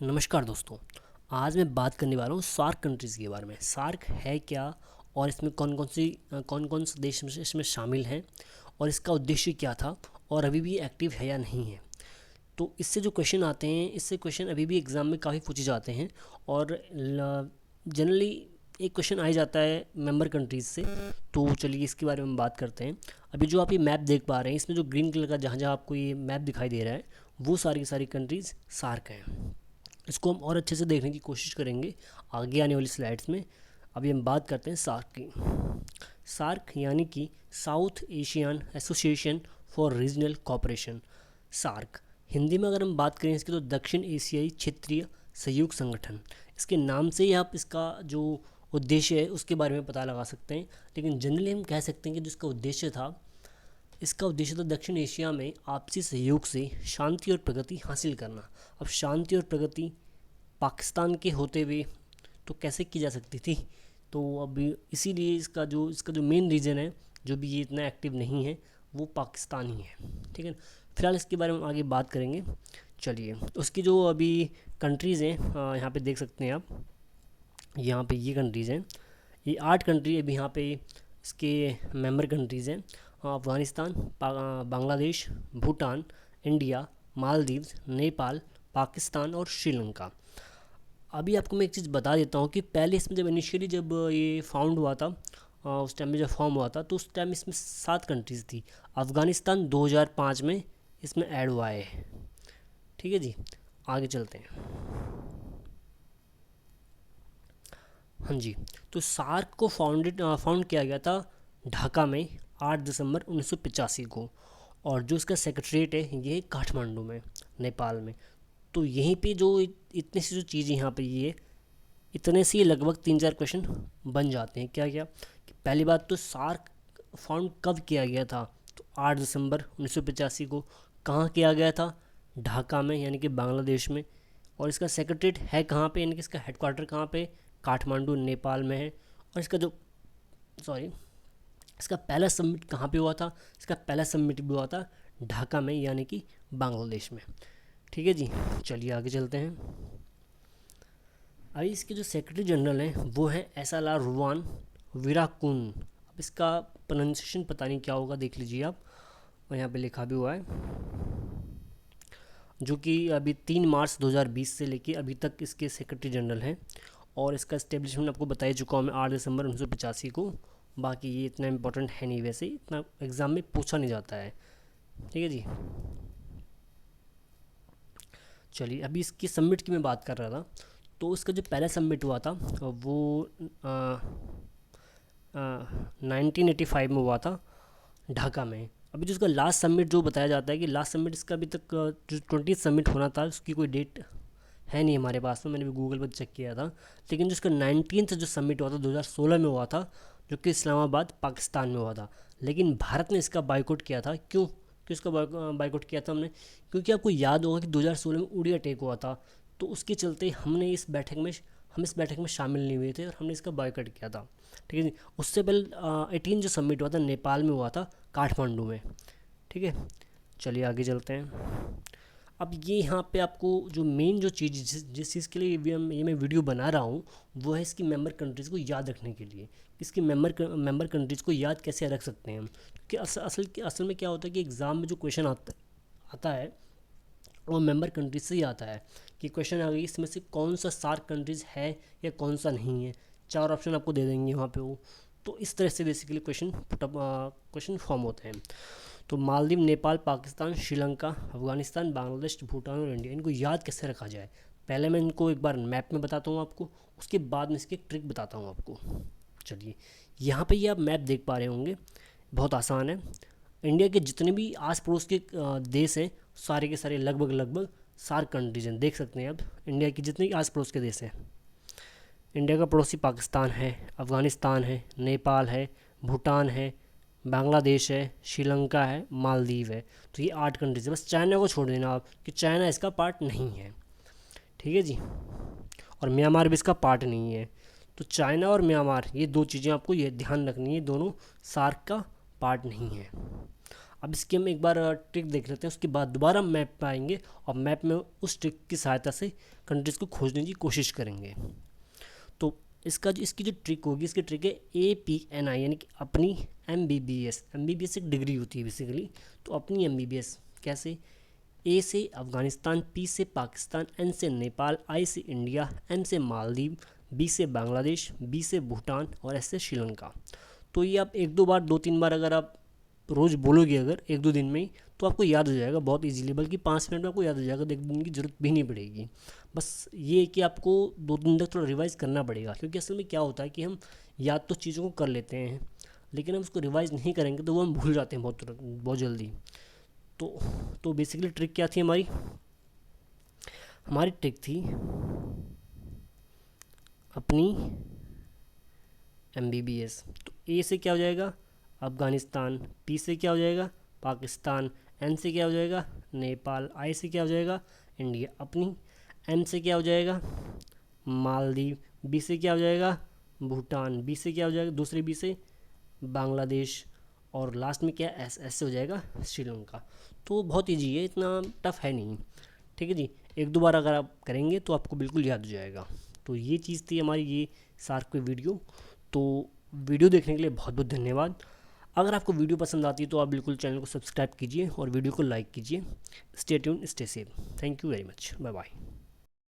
नमस्कार दोस्तों। आज मैं बात करने वाला हूँ सार्क कंट्रीज़ के बारे में। सार्क है क्या और इसमें कौन कौन से देश इसमें शामिल हैं और इसका उद्देश्य क्या था और अभी भी एक्टिव है या नहीं है। तो इससे जो क्वेश्चन आते हैं, इससे क्वेश्चन अभी भी एग्ज़ाम में काफ़ी पूछे जाते हैं और जनरली एक क्वेश्चन आ ही जाता है मेंबर कंट्रीज़ से। तो चलिए इसके बारे में बात करते हैं। अभी जो आप ये मैप देख पा रहे हैं, इसमें जो ग्रीन कलर का जहाँ जहाँ आपको ये मैप दिखाई दे रहा है, वो सारी की सारी कंट्रीज़ सार्क हैं। इसको हम और अच्छे से देखने की कोशिश करेंगे आगे आने वाली स्लाइड्स में। अभी हम बात करते हैं सार्क की। सार्क यानी कि South Asian Association for Regional Cooperation. SAARC Hindi में अगर हम बात करें इसकी, तो दक्षिण एशियाई क्षेत्रीय सहयोग संगठन। इसके नाम से ही आप इसका जो उद्देश्य है उसके बारे में पता लगा सकते हैं। लेकिन जनरली हम कह सकते हैं कि जिसका उद्देश्य था, इसका उद्देश्य था दक्षिण एशिया में आपसी सहयोग से शांति और प्रगति हासिल करना। अब शांति और प्रगति पाकिस्तान के होते हुए तो कैसे की जा सकती थी। तो अब इसीलिए इसका जो मेन रीज़न है, जो भी ये इतना एक्टिव नहीं है, वो पाकिस्तान ही है। ठीक है, फिलहाल इसके बारे में आगे बात करेंगे। चलिए, उसकी जो अभी कंट्रीज़ हैं, यहाँ पे देख सकते हैं आप। यहाँ पे ये कंट्रीज़ हैं, ये 8 कंट्री अभी यहाँ पे इसके मेंबर कंट्रीज़ हैं। अफ़गानिस्तान, बांग्लादेश, भूटान, इंडिया, मालदीव्स, नेपाल, पाकिस्तान और श्रीलंका। अभी आपको मैं एक चीज़ बता देता हूँ कि पहले इसमें जब ये फाउंड हुआ था, उस टाइम में जब फॉर्म हुआ था, तो उस टाइम इसमें 7 कंट्रीज़ थी। अफ़गानिस्तान 2005 में इसमें ऐड हुआ है। ठीक है जी, आगे चलते हैं। हाँ जी, तो सार्क को फाउंड किया गया था ढाका में 8 दिसंबर 1985 को। और जो इसका सेक्रेटरीट है ये काठमांडू में, नेपाल में। तो यहीं पे जो इतनी सी जो चीज़ें यहाँ पे ये इतने से लगभग 3-4 क्वेश्चन बन जाते हैं। क्या क्या कि पहली बात तो सार्क फाउंड कब किया गया था, तो 8 दिसंबर 1985 को। कहाँ किया गया था? ढाका में, यानी कि बांग्लादेश में। और इसका सेक्रेटरीट है कहाँ पे, यानी कि इसका हेडक्वार्टर कहाँ पे? काठमांडू, नेपाल में है। और इसका जो सॉरी इसका पहला सबमिट कहाँ पे हुआ था? इसका पहला सबमिट भी हुआ था ढाका में, यानी कि बांग्लादेश में। ठीक है जी, चलिए आगे चलते हैं। अभी इसके जो सेक्रेटरी जनरल हैं वो हैं SLR रुवान विराकुन। अब इसका प्रोनाउंसिएशन पता नहीं क्या होगा, देख लीजिए आप, और यहाँ पे लिखा भी हुआ है। जो कि अभी 3 मार्च 2020 से लेके अभी तक इसके सेक्रेटरी जनरल हैं। और इसका इस्टेब्लिशमेंट आपको बता ही चुका हूँ मैं, 8 दिसंबर 1985 को। बाकी ये इतना इम्पोर्टेंट है नहीं, वैसे इतना एग्ज़ाम में पूछा नहीं जाता है। ठीक है जी, चलिए अभी इसकी सबमिट की मैं बात कर रहा था। तो इसका जो पहला सबमिट हुआ था वो 1985 में हुआ था ढाका में। अभी जो इसका लास्ट सबमिट जो बताया जाता है कि लास्ट सबमिट इसका अभी तक जो 20 सबमिट होना था, उसकी कोई डेट है नहीं हमारे पास में। मैंने भी गूगल पर चेक किया था। लेकिन जो इसका 19 जो सबमिट हुआ था 2016 में हुआ था, जो कि इस्लामाबाद पाकिस्तान में हुआ था। लेकिन भारत ने इसका बाइकआउट किया था। क्यों इसका बाइकआउट किया था हमने? क्योंकि आपको याद होगा कि 2016 में उड़ी अटैक हुआ था। तो उसके चलते हम इस बैठक में शामिल नहीं हुए थे और हमने इसका बाइकआउट किया था। ठीक है जी। उससे पहले 18 जो सबमिट हुआ था नेपाल में हुआ था, काठमांडू में। ठीक है, चलिए आगे चलते हैं। अब ये यहाँ पे आपको जो मेन जो चीज़ जिस चीज़ के लिए ये मैं वीडियो बना रहा हूँ, वो है इसकी मेंबर कंट्रीज़ को याद रखने के लिए। इसकी मेंबर कंट्रीज़ को याद कैसे रख सकते हैं हम? क्योंकि असल में क्या होता है कि एग्ज़ाम में जो क्वेश्चन आता है वो मेंबर कंट्रीज से ही आता है। कि क्वेश्चन आ गई इसमें से कौन सा सार्क कंट्रीज़ है या कौन सा नहीं है। 4 ऑप्शन आपको दे देंगे वहाँ पे वो। तो इस तरह से बेसिकली क्वेश्चन फॉर्म होते हैं। तो मालदीव, नेपाल, पाकिस्तान, श्रीलंका, अफगानिस्तान, बांग्लादेश, भूटान और इंडिया, इनको याद कैसे रखा जाए? पहले मैं इनको एक बार मैप में बताता हूँ आपको, उसके बाद में इसकी ट्रिक बताता हूँ आपको। चलिए, यहाँ पे ये आप मैप देख पा रहे होंगे, बहुत आसान है। इंडिया के जितने भी आस पड़ोस के देश हैं, सारे के सारे लगभग सार्क कंट्रीज हैं। देख सकते हैं आप, इंडिया की जितने आस पड़ोस के देश हैं। इंडिया का पड़ोसी पाकिस्तान है, अफ़गानिस्तान है, नेपाल है, भूटान है, बांग्लादेश है, श्रीलंका है, मालदीव है। तो ये 8 कंट्रीज है। बस चाइना को छोड़ देना आप, कि चाइना इसका पार्ट नहीं है। ठीक है जी, और म्यांमार भी इसका पार्ट नहीं है। तो चाइना और म्यांमार, ये 2 चीज़ें आपको ये ध्यान रखनी है, दोनों सार्क का पार्ट नहीं है। अब इसकी हम एक बार ट्रिक देख लेते हैं, उसके बाद दोबारा मैप पे आएंगे और मैप में उस ट्रिक की सहायता से कंट्रीज़ को खोजने की कोशिश करेंगे। तो इसकी जो ट्रिक होगी, इसकी ट्रिक है APNI, यानी कि अपनी MBBS। MBBS एक डिग्री होती है बेसिकली, तो अपनी MBBS कैसे? A से अफ़गानिस्तान, P से पाकिस्तान, N से नेपाल, I से इंडिया, M से मालदीव, B से बांग्लादेश, B से भूटान और S से श्रीलंका। तो ये आप एक दो बार, दो तीन बार अगर आप रोज़ बोलोगे अगर एक दो दिन में ही, तो आपको याद हो जाएगा बहुत इजीली, बल्कि 5 मिनट में आपको याद हो जाएगा, तो एक दिन की ज़रूरत भी नहीं पड़ेगी। बस ये है कि आपको 2 दिन तक थोड़ा रिवाइज़ करना पड़ेगा, क्योंकि असल में क्या होता है कि हम याद तो चीज़ों को कर लेते हैं, लेकिन हम उसको रिवाइज़ नहीं करेंगे तो वो हम भूल जाते हैं बहुत जल्दी। तो बेसिकली ट्रिक क्या थी हमारी? हमारी ट्रिक थी अपनी MBBS। तो A से क्या हो जाएगा? अफ़गानिस्तान, P से क्या हो जाएगा? पाकिस्तान, N से क्या हो जाएगा? नेपाल, I से क्या हो जाएगा? इंडिया अपनी, M से क्या हो जाएगा? मालदीव, B से क्या हो जाएगा? भूटान, B से क्या हो जाएगा? दूसरे B से बांग्लादेश, और लास्ट में क्या? S से हो जाएगा श्रीलंका। तो बहुत ईजी है, इतना टफ है नहीं। ठीक है जी, एक दो बार अगर आप करेंगे तो आपको बिल्कुल याद हो जाएगा। तो ये चीज़ थी हमारी ये सार्क की वीडियो। तो वीडियो देखने के लिए बहुत बहुत धन्यवाद। अगर आपको वीडियो पसंद आती है तो आप बिल्कुल चैनल को सब्सक्राइब कीजिए और वीडियो को लाइक कीजिए। Stay tune, stay safe. Thank you very much, bye bye.